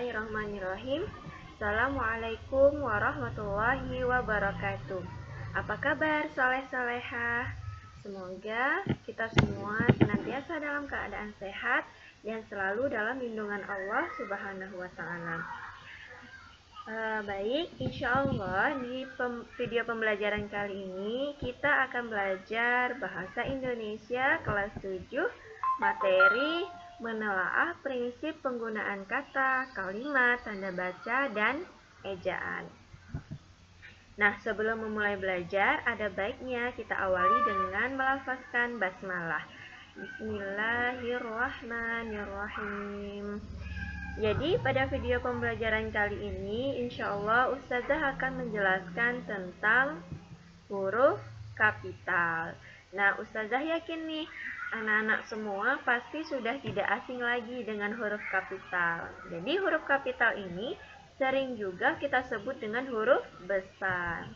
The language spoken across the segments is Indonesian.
Bismillahirrahmanirrahim. Assalamualaikum warahmatullahi wabarakatuh. Apa kabar soleh-solehah? Semoga kita semua senantiasa dalam keadaan sehat dan selalu dalam lindungan Allah Subhanahu wa Ta'ala. Baik, insya Allah di video pembelajaran kali ini kita akan belajar Bahasa Indonesia kelas 7, materi menelaah prinsip penggunaan kata, kalimat, tanda baca, dan ejaan. Nah, sebelum memulai belajar, ada baiknya kita awali dengan melafazkan basmalah. Bismillahirrahmanirrahim. Jadi, pada video pembelajaran kali ini, insya Allah Ustazah akan menjelaskan tentang huruf kapital. Nah, Ustazah yakin nih, anak-anak semua pasti sudah tidak asing lagi dengan huruf kapital. Jadi huruf kapital ini sering juga kita sebut dengan huruf besar.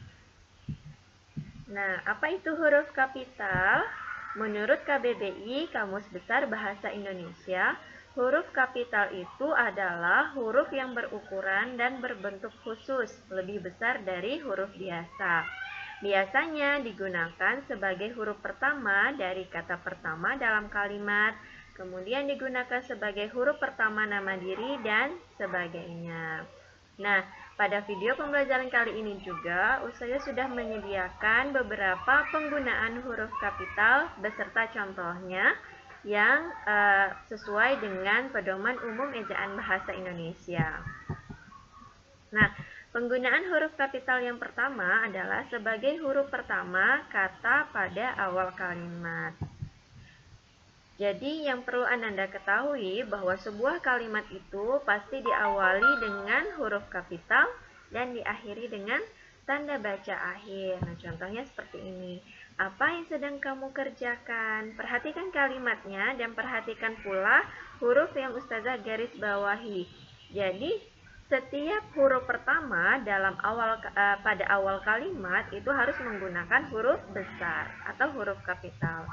Nah, apa itu huruf kapital? Menurut KBBI, Kamus Besar Bahasa Indonesia, huruf kapital itu adalah huruf yang berukuran dan berbentuk khusus, lebih besar dari huruf biasa. Biasanya digunakan sebagai huruf pertama dari kata pertama dalam kalimat, kemudian digunakan sebagai huruf pertama nama diri, dan sebagainya. Nah, pada video pembelajaran kali ini juga, Ustazah sudah menyediakan beberapa penggunaan huruf kapital beserta contohnya yang sesuai dengan pedoman umum ejaan bahasa Indonesia. Nah, penggunaan huruf kapital yang pertama adalah sebagai huruf pertama kata pada awal kalimat. Jadi yang perlu Anda ketahui bahwa sebuah kalimat itu pasti diawali dengan huruf kapital dan diakhiri dengan tanda baca akhir. Nah, contohnya seperti ini. Apa yang sedang kamu kerjakan? Perhatikan kalimatnya dan perhatikan pula huruf yang Ustazah garis bawahi. Jadi setiap huruf pertama pada awal kalimat itu harus menggunakan huruf besar atau huruf kapital.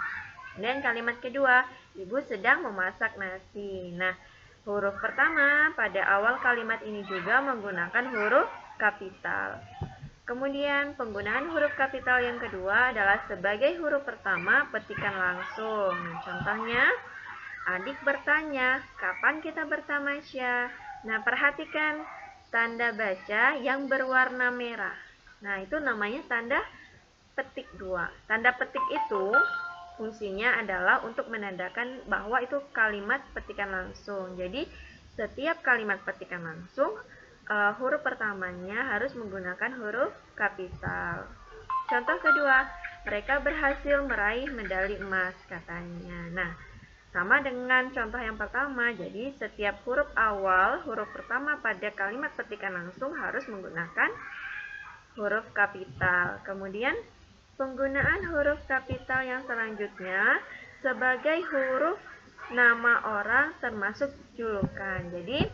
Dan kalimat kedua, ibu sedang memasak nasi. Nah, huruf pertama pada awal kalimat ini juga menggunakan huruf kapital. Kemudian penggunaan huruf kapital yang kedua adalah sebagai huruf pertama petikan langsung. Nah, contohnya, adik bertanya, kapan kita bertamasya? Nah, perhatikan tanda baca yang berwarna merah. Nah, itu namanya tanda petik 2. Tanda petik itu fungsinya adalah untuk menandakan bahwa itu kalimat petikan langsung. Jadi, setiap kalimat petikan langsung, huruf pertamanya harus menggunakan huruf kapital. Contoh kedua, mereka berhasil meraih medali emas katanya. Nah, sama dengan contoh yang pertama, jadi setiap huruf awal, huruf pertama pada kalimat petikan langsung harus menggunakan huruf kapital. Kemudian, penggunaan huruf kapital yang selanjutnya sebagai huruf nama orang termasuk julukan. Jadi,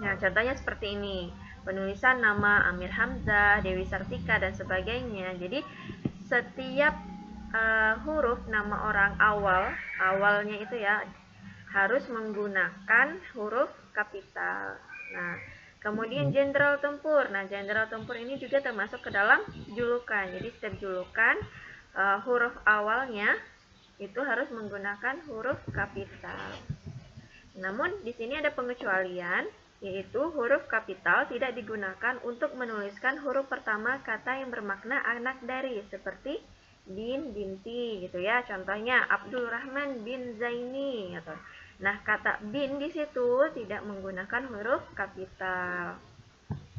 nah contohnya seperti ini. Penulisan nama Amir Hamzah, Dewi Sartika, dan sebagainya. Jadi, setiap huruf nama orang awalnya itu ya harus menggunakan huruf kapital. Nah, kemudian jenderal tempur. Nah, jenderal tempur ini juga termasuk ke dalam julukan. Jadi setiap julukan huruf awalnya itu harus menggunakan huruf kapital. Namun di sini ada pengecualian, yaitu huruf kapital tidak digunakan untuk menuliskan huruf pertama kata yang bermakna anak dari, seperti bin, binti gitu ya. Contohnya Abdul Rahman bin Zaini gitu. Nah, kata bin di situ tidak menggunakan huruf kapital.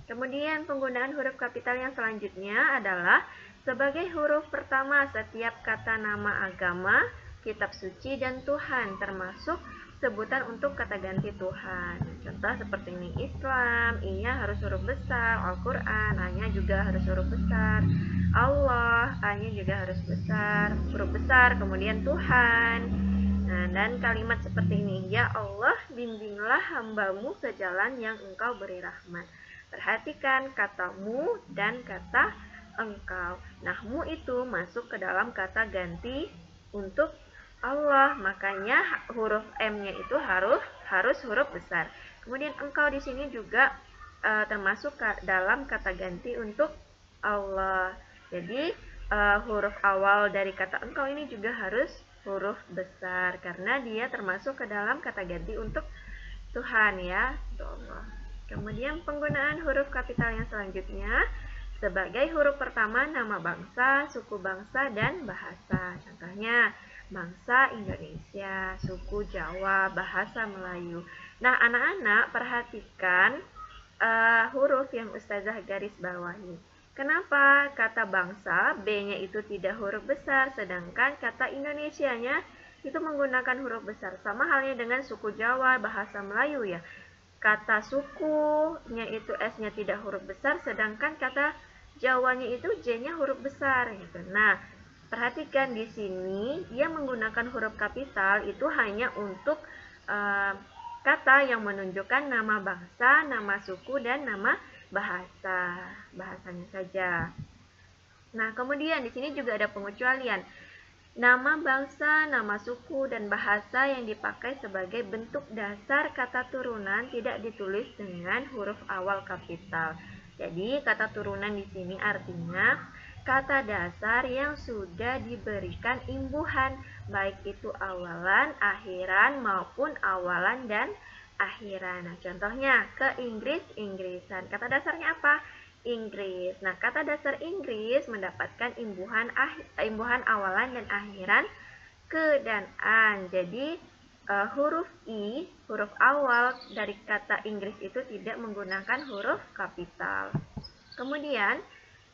Kemudian penggunaan huruf kapital yang selanjutnya adalah sebagai huruf pertama setiap kata nama agama, kitab suci, dan Tuhan, termasuk sebutan untuk kata ganti Tuhan. Contoh seperti ini, Islam, I-nya harus huruf besar, Al-Quran, A-nya juga harus huruf besar, Allah, A-nya juga harus besar, huruf besar, kemudian Tuhan. Nah, dan kalimat seperti ini, ya Allah, bimbinglah hambamu ke jalan yang engkau beri rahmat. Perhatikan kata mu dan kata engkau. Nah, mu itu masuk ke dalam kata ganti untuk Allah, makanya huruf M-nya itu harus huruf besar. Kemudian engkau di sini juga termasuk dalam kata ganti untuk Allah. Jadi huruf awal dari kata engkau ini juga harus huruf besar karena dia termasuk ke dalam kata ganti untuk Tuhan ya, untuk Allah. Kemudian penggunaan huruf kapital yang selanjutnya sebagai huruf pertama nama bangsa, suku bangsa, dan bahasa. Contohnya bangsa Indonesia, suku Jawa, bahasa Melayu. Nah, anak-anak perhatikan huruf yang Ustazah garis bawahi. Kenapa kata bangsa B-nya itu tidak huruf besar, sedangkan kata Indonesianya itu menggunakan huruf besar. Sama halnya dengan suku Jawa, bahasa Melayu ya. Kata sukunya itu S-nya tidak huruf besar, sedangkan kata Jawanya itu J-nya huruf besar gitu. Nah, perhatikan di sini dia menggunakan huruf kapital itu hanya untuk kata yang menunjukkan nama bangsa, nama suku, dan nama bahasanya saja. Nah, kemudian di sini juga ada pengecualian. Nama bangsa, nama suku, dan bahasa yang dipakai sebagai bentuk dasar kata turunan tidak ditulis dengan huruf awal kapital. Jadi, kata turunan di sini artinya kata dasar yang sudah diberikan imbuhan, baik itu awalan, akhiran, maupun awalan dan akhiran. Nah, contohnya ke Inggris, Inggrisan. Kata dasarnya apa? Inggris. Nah, kata dasar Inggris mendapatkan imbuhan awalan dan akhiran ke dan an. Jadi huruf I, huruf awal dari kata Inggris itu tidak menggunakan huruf kapital. Kemudian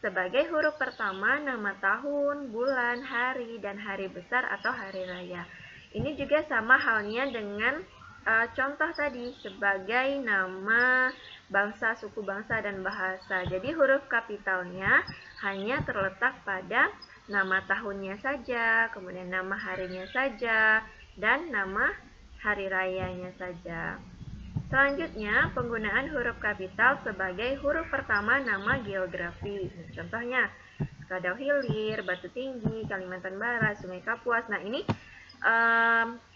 sebagai huruf pertama nama tahun, bulan, hari, dan hari besar atau hari raya. Ini juga sama halnya dengan contoh tadi sebagai nama bangsa, suku bangsa, dan bahasa. Jadi huruf kapitalnya hanya terletak pada nama tahunnya saja, kemudian nama harinya saja, dan nama hari rayanya saja. Selanjutnya, penggunaan huruf kapital sebagai huruf pertama nama geografi. Nah, contohnya, Kadau Hilir, Batu Tinggi, Kalimantan Barat, Sungai Kapuas. Nah, ini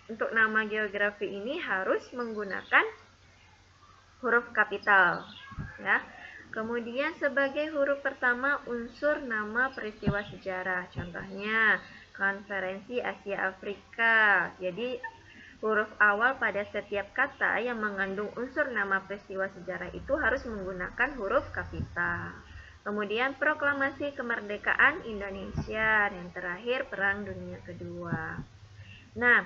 untuk nama geografi ini harus menggunakan huruf kapital ya. Kemudian sebagai huruf pertama unsur nama peristiwa sejarah. Contohnya Konferensi Asia Afrika. Jadi huruf awal pada setiap kata yang mengandung unsur nama peristiwa sejarah itu harus menggunakan huruf kapital. Kemudian proklamasi kemerdekaan Indonesia, dan terakhir Perang Dunia Kedua. Nah,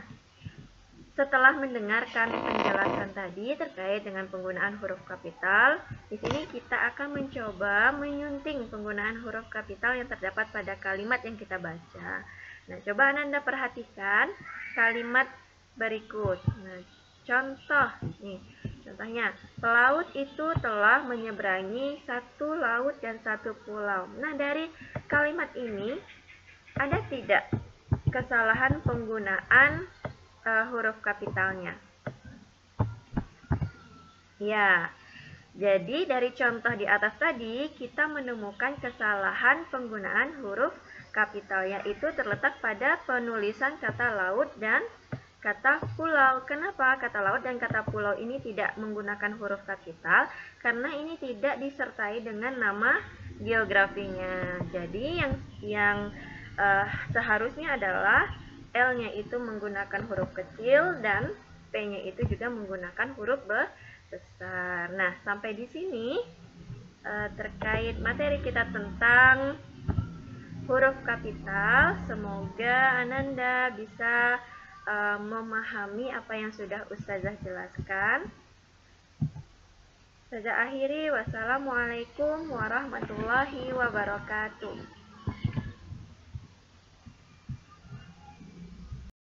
setelah mendengarkan penjelasan tadi terkait dengan penggunaan huruf kapital, di sini kita akan mencoba menyunting penggunaan huruf kapital yang terdapat pada kalimat yang kita baca. Nah, coba Anda perhatikan kalimat berikut. Nah, contohnya, pelaut itu telah menyeberangi satu laut dan satu pulau. Nah, dari kalimat ini ada tidak kesalahan penggunaan huruf kapitalnya? Ya, jadi dari contoh di atas tadi kita menemukan kesalahan penggunaan huruf kapital, yaitu terletak pada penulisan kata laut dan kata pulau. Kenapa kata laut dan kata pulau ini tidak menggunakan huruf kapital? Karena ini tidak disertai dengan nama geografinya. Jadi yang seharusnya adalah L-nya itu menggunakan huruf kecil dan P-nya itu juga menggunakan huruf besar. Nah, sampai di sini terkait materi kita tentang huruf kapital. Semoga Ananda bisa memahami apa yang sudah Ustazah jelaskan. Ustazah akhiri, wassalamualaikum warahmatullahi wabarakatuh.